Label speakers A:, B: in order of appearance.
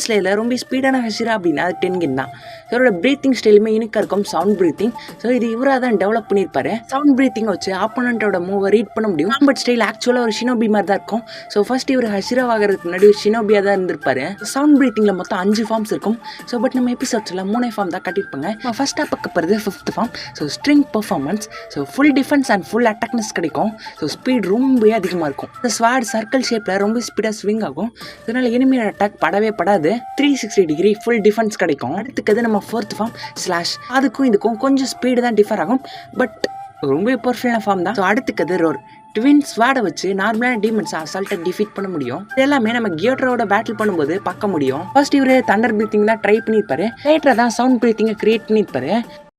A: ஸ்லேயில் ரொம்ப ஸ்பீடான ஹசிரா அப்படின்னா அது டென்கென் தான். இவரோட ப்ரீத்திங் ஸ்டைலுமே யூனிக்காக இருக்கும், சவுண்ட் ப்ரீத்திங். ஸோ இது இவராக தான் டெவலப் பண்ணியிருப்பாரு. சவுண்ட் ப்ரீத்திங் வச்சு ஆப்போனண்ட்டோட மூவை ரீட் பண்ண முடியும். காம்பட் ஸ்டைல் ஆக்சுவலாக ஒரு ஷினோபி மாதிரி தான் இருக்கும். ஸோ ஃபர்ஸ்ட் இவர் ஹசிரா ஆகிறதுக்கு முன்னாடி ஒரு ஷினோபியாக தான் இருந்திருப்பாரு. சவுண்ட் ப்ரீத்திங்கில் மொத்தம் 5 ஃபார்ம்ஸ் இருக்கும். ஸோ பட் நம்ம எபிசோட்ஸில் 3 ஃபார்ம் தான் கட்டியிருப்பாங்க. ஃபர்ஸ்ட்டாக பார்க்க போகிறது 5th form. So string performance. So full defence and full அட்டாக்னஸ் கிடைக்கும். ஸோ ஸ்பீட் ரொம்ப அதிகமாக இருக்கும். இந்த ஸ்வாட் சர்க்கிள் ஷேப்பில் ரொம்ப ஸ்பீடாக ஸ்விங் ஆகும். இதனால் எனிமியோட அட்டாக் படவே படாது. 360 டிகிரி ஃபுல் டிஃபென்ஸ் கிடைக்கும். அடுத்துக்கு நம்ம 4th ஃபார்ம் ஸ்லாஷ். அதுக்கும் இதுக்கும் கொஞ்சம் ஸ்பீடு தான் டிஃபர் ஆகும், பட் ரொம்ப பர்ஃபெக்டான ஃபார்ம் தான். ஸோ அடுத்துக்கு ரோர். ட்வின் ஸ்வாடை வச்சு நார்மலான டீமன்ஸை அசால்ட்டாக டிஃபீட் பண்ண முடியும். இது எல்லாமே நம்ம கியோட்ரோட பேட்டில் பண்ணும்போது பார்க்க முடியும். ஃபர்ஸ்ட் இவர் தண்டர் பிரீத்திங் தான் ட்ரை பண்ணியிருப்பாரு. லேட்டராக தான் சவுண்ட் பிரீத்திங்கை கிரியேட் பண்ணியிருப்பாரு.